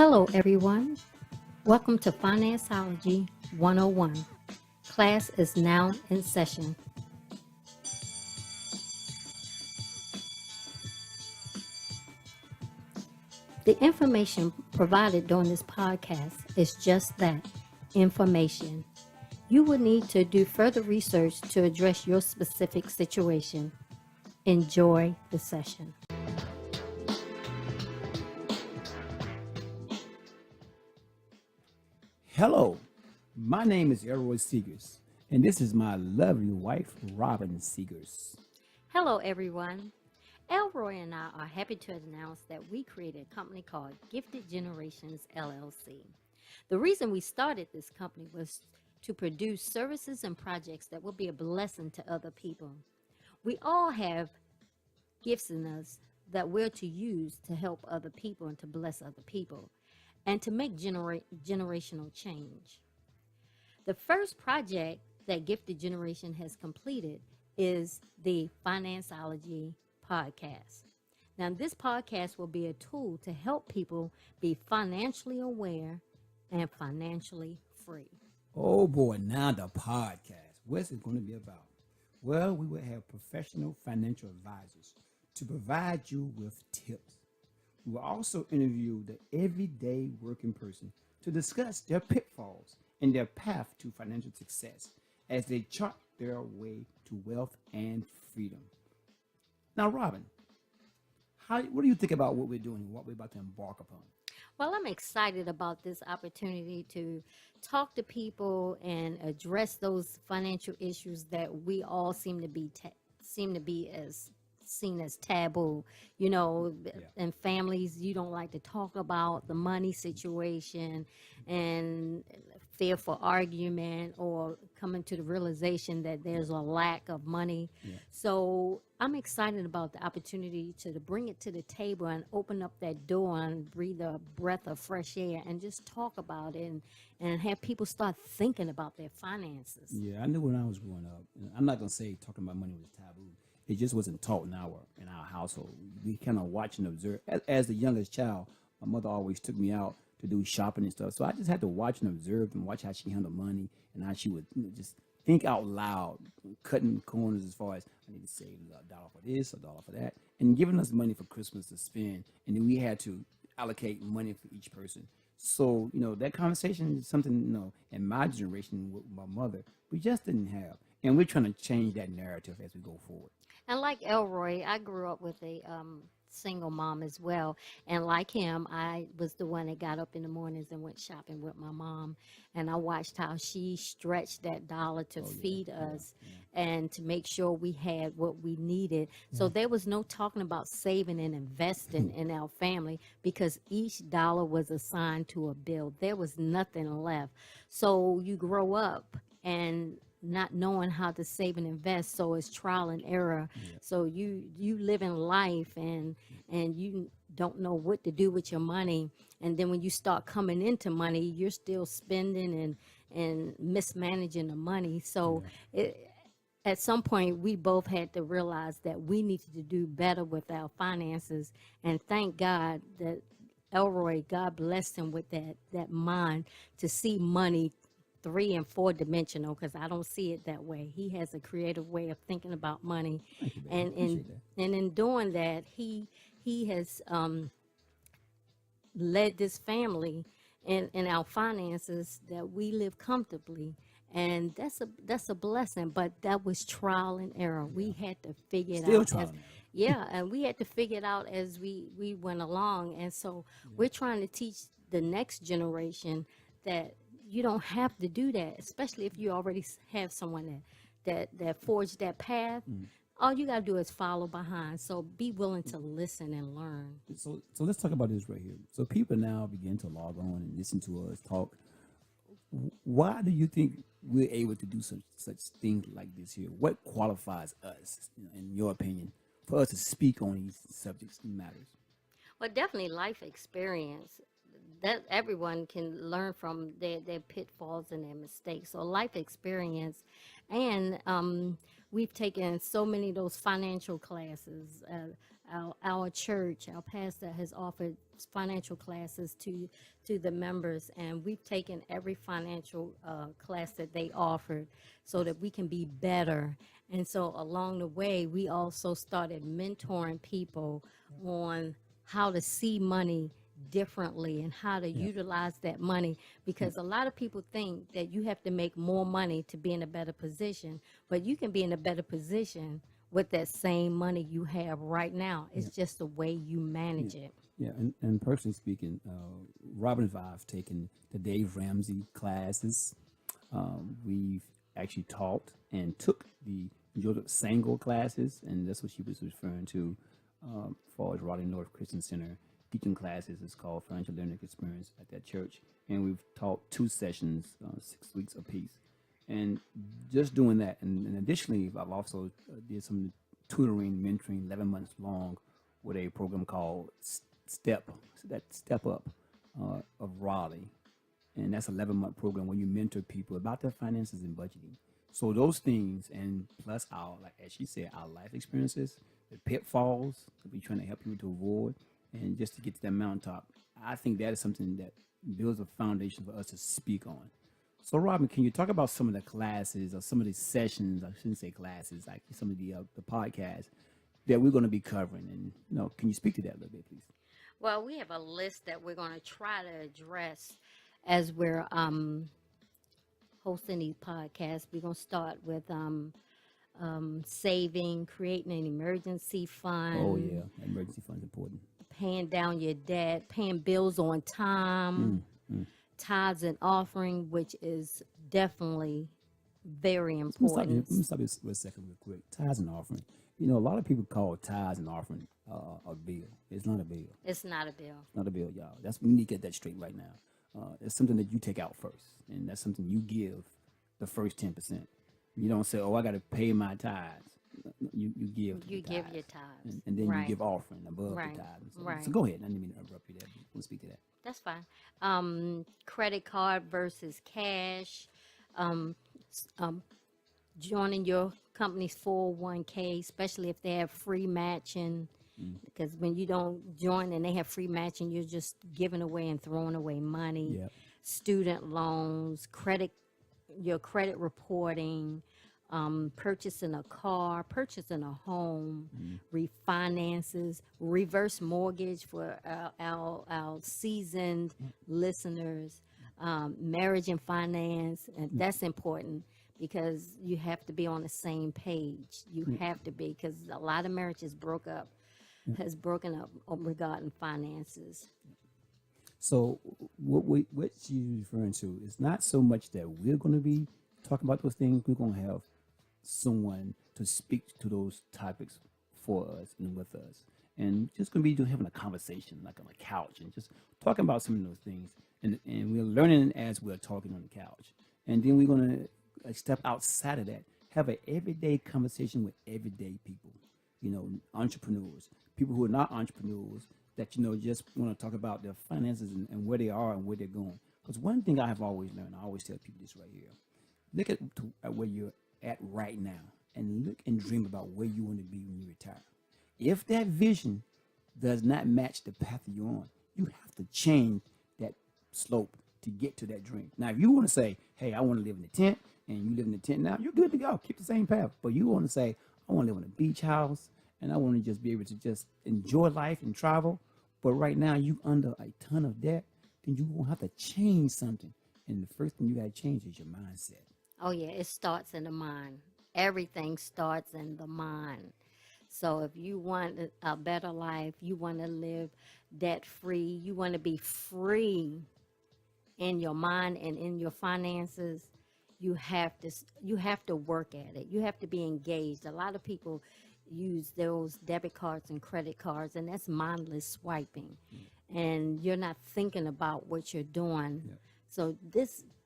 Hello, everyone. Welcome to Financeology 101. Class is now in session. The information provided during this podcast is just that, information. You will need to do further research to address your specific situation. Enjoy the session. Hello, my name is Elroy Seegers, and this is my lovely wife, Robin Seegers. Hello, everyone. Elroy and I are happy to announce that we created a company called Gifted Generations LLC. The reason we started this company was to produce services and projects that will be a blessing to other people. We all have gifts in us that we're to use to help other people and to bless other people and to make generational change. The first project that Gifted Generation has completed is the Financeology podcast. Now, this podcast will be a tool to help people be financially aware and financially free. Oh boy, now the podcast. What's it going to be about? Well, we will have professional financial advisors to provide you with tips. We will also interview the everyday working person to discuss their pitfalls and their path to financial success as they chart their way to wealth and freedom. Now, Robin, what do you think about what we're doing and what we're about to embark upon? Well, I'm excited about this opportunity to talk to people and address those financial issues that we all seem to be as seen as taboo. In families, you don't like to talk about the money situation and fear for argument or coming to the realization that there's a lack of money. So I'm excited about the opportunity to bring it to the table and open up that door and breathe a breath of fresh air and just talk about it and have people start thinking about their finances. Yeah, I knew when I was growing up, and I'm not going to say talking about money was taboo. It just wasn't taught in our household. We kind of watch and observe. As the youngest child, my mother always took me out to do shopping and stuff. So I just had to watch and observe and watch how she handled money and how she would just think out loud, cutting corners as far as I need to save $1 for this, $1 for that, and giving us money for Christmas to spend. And then we had to allocate money for each person. So, that conversation is something, in my generation with my mother, we just didn't have. And we're trying to change that narrative as we go forward. And like Elroy, I grew up with a single mom as well. And like him, I was the one that got up in the mornings and went shopping with my mom. And I watched how she stretched that dollar to feed us and to make sure we had what we needed. So there was no talking about saving and investing in our family because each dollar was assigned to a bill. There was nothing left. So you grow up and not knowing how to save and invest, so it's trial and error. So you live in life and you don't know what to do with your money, and then when you start coming into money, you're still spending and mismanaging the money. So at some point we both had to realize that we needed to do better with our finances, and thank God that Elroy, God blessed him with that mind to see money 3 and 4 dimensional, because I don't see it that way. He has a creative way of thinking about money. Thank you, and in doing that, he has led this family in our finances that we live comfortably, and that's a blessing. But that was trial and error. We had to figure it out and we had to figure it out as we went along. And so we're trying to teach the next generation that you don't have to do that, especially if you already have someone that forged that path. All you got to do is follow behind. So be willing to listen and learn. So let's talk about this right here. So people now begin to log on and listen to us talk. Why do you think we're able to do such things like this here? What qualifies us, in your opinion, for us to speak on these subjects and matters? Well, definitely life experience. that everyone can learn from their pitfalls and their mistakes. So life experience, and we've taken so many of those financial classes. Our church, our pastor has offered financial classes to the members, and we've taken every financial class that they offered so that we can be better. And so along the way, we also started mentoring people on how to see money differently and how to utilize that money, because a lot of people think that you have to make more money to be in a better position, but you can be in a better position with that same money you have right now. It's just the way you manage it. Yeah, and personally speaking, Robin and I have taken the Dave Ramsey classes. We've actually taught and took the Joseph Sango classes, and that's what she was referring to for as Raleigh North Christian Center teaching classes. It's called Financial Learning Experience at that church, and we've taught 2 sessions, 6 weeks apiece. And just doing that, and additionally, I've also did some tutoring, mentoring, 11 months long, with a program called Step Up of Raleigh, and that's 11-month program where you mentor people about their finances and budgeting. So those things, and plus our, like as she said, our life experiences, the pitfalls that we're trying to help people to avoid, and just to get to that mountaintop. I think that is something that builds a foundation for us to speak on. So, Robin, can you talk about some of the classes or some of the sessions? I shouldn't say classes, like some of the podcasts that we're going to be covering, and can you speak to that a little bit, please? Well, we have a list that we're going to try to address as we're hosting these podcasts. We're going to start with saving, creating an emergency fund. Oh yeah, emergency fund's important. Paying down your debt, paying bills on time, tithes and offering, which is definitely very important. Let me stop you for a second, real quick. Tithes and offering. A lot of people call tithes and offering a bill. It's not a bill. It's not a bill. It's not a bill, y'all. We need to get that straight right now. It's something that you take out first, and that's something you give the first 10%. You don't say, "Oh, I got to pay my tithes." You give. You give your tithes, and then right. you give offering above Right. the tithes. Right. So go ahead. I didn't mean to interrupt you there. We'll speak to that. That's fine. Credit card versus cash. Um, s- um, Joining your company's 401k, especially if they have free matching. Because when you don't join and they have free matching, you're just giving away and throwing away money. Yep. Student loans, your credit reporting, purchasing a car, purchasing a home, refinances, reverse mortgage for our seasoned listeners, marriage and finance, and that's important because you have to be on the same page. You have to be, because a lot of marriages has broken up regarding finances. So what she's referring to is not so much that we're going to be talking about those things. We're going to have someone to speak to those topics for us and with us, and just going to be having a conversation like on a couch and just talking about some of those things, and we're learning as we're talking on the couch, and then we're going to step outside of that, have an everyday conversation with everyday people, entrepreneurs, people who are not entrepreneurs, that just want to talk about their finances and where they are and where they're going. Because one thing I have always learned, I always tell people this right here: look at where you're at right now, and look and dream about where you want to be when you retire. If that vision does not match the path that you're on, you have to change that slope to get to that dream. Now, if you want to say, "Hey, I want to live in a tent," and you live in a tent now, you're good to go. Keep the same path. But you want to say, "I want to live in a beach house, and I want to just be able to just enjoy life and travel," but right now you under a ton of debt, then you will have to change something. And the first thing you got to change is your mindset. Oh, yeah, it starts in the mind. Everything starts in the mind. So if you want a better life, you want to live debt free, you want to be free in your mind and in your finances, you have to work at it. You have to be engaged. A lot of people use those debit cards and credit cards, and that's mindless swiping, and you're not thinking about what you're doing. Yeah. So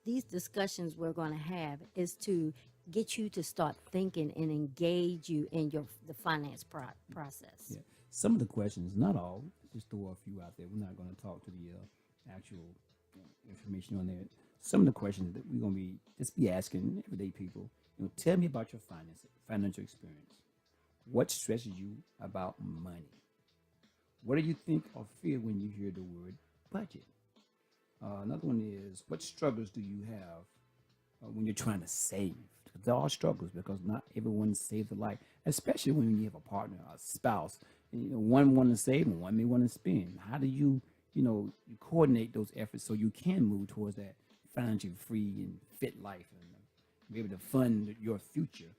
these discussions we're going to have is to get you to start thinking and engage you in the finance process. Yeah. Some of the questions, not all, just throw a few out there. We're not going to talk to actual information on there. Some of the questions that we're gonna be just be asking everyday people. Tell me about your financial experience. What stresses you about money? What do you think or feel when you hear the word budget? Another one is, what struggles do you have when you're trying to save? There are struggles because not everyone saves alike, especially when you have a partner, a spouse. One want to save and one may want to spend. How do you coordinate those efforts so you can move towards that financially free and fit life and be able to fund your future?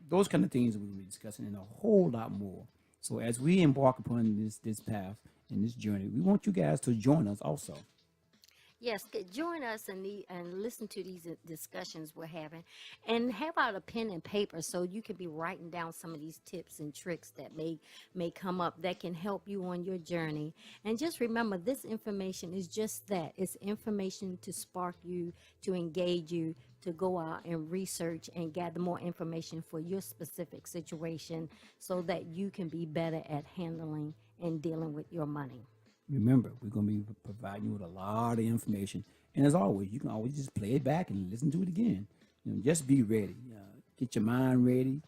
Those kind of things we'll be discussing and a whole lot more. So as we embark upon this path and this journey, we want you guys to join us also. Yes, join us and listen to these discussions we're having, and have out a pen and paper so you can be writing down some of these tips and tricks that may come up that can help you on your journey. And just remember, this information is just that. It's information to spark you, to engage you, to go out and research and gather more information for your specific situation so that you can be better at handling and dealing with your money. Remember, we're going to be providing you with a lot of information. And as always, you can always just play it back and listen to it again. Just be ready. Get your mind ready.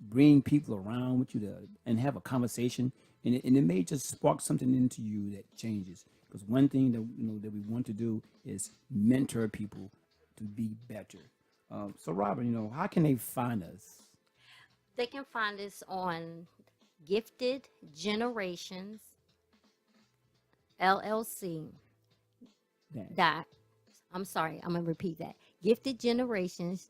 Bring people around with you and have a conversation. And it may just spark something into you that changes. Because one thing that we want to do is mentor people to be better. So, Robert, how can they find us? They can find us on Gifted Generations LLC. I'm sorry, I'm going to repeat that. Gifted Generations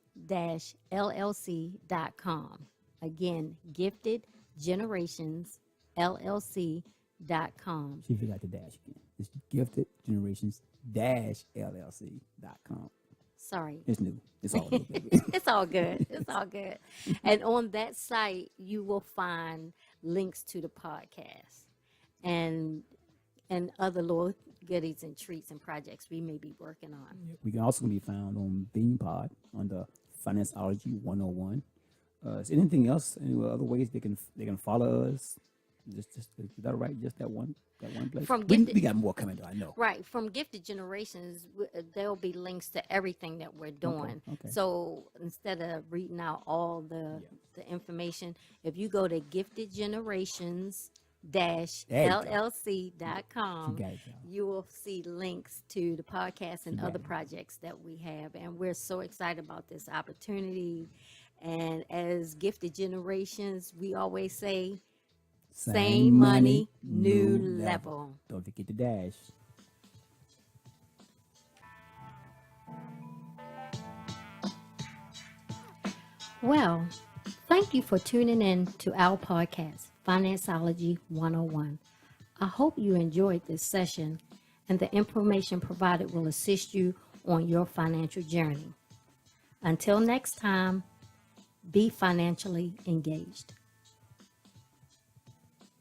LLC.com. Again, Gifted Generations LLC.com. She forgot the dash again. It's Gifted Generations LLC.com. Sorry. It's new. It's all new, baby. It's all good. It's all good. And on that site, you will find links to the podcast and other little goodies and treats and projects we may be working on. We can also be found on BeanPod under Financeology 101. Is anything else? Any other ways they can follow us? Just is that right? Just that one place. We got more coming, though, I know. Right, from Gifted Generations, there'll be links to everything that we're doing. Okay. So instead of reading out all the information, if you go to Gifted Generations LLC.com, you will see links to the podcast and other projects that we have. And we're so excited about this opportunity. And as Gifted Generations, we always say, same money, new level. Don't forget the dash. Well, thank you for tuning in to our podcast, Financeology 101. I hope you enjoyed this session and the information provided will assist you on your financial journey. Until next time, be financially engaged.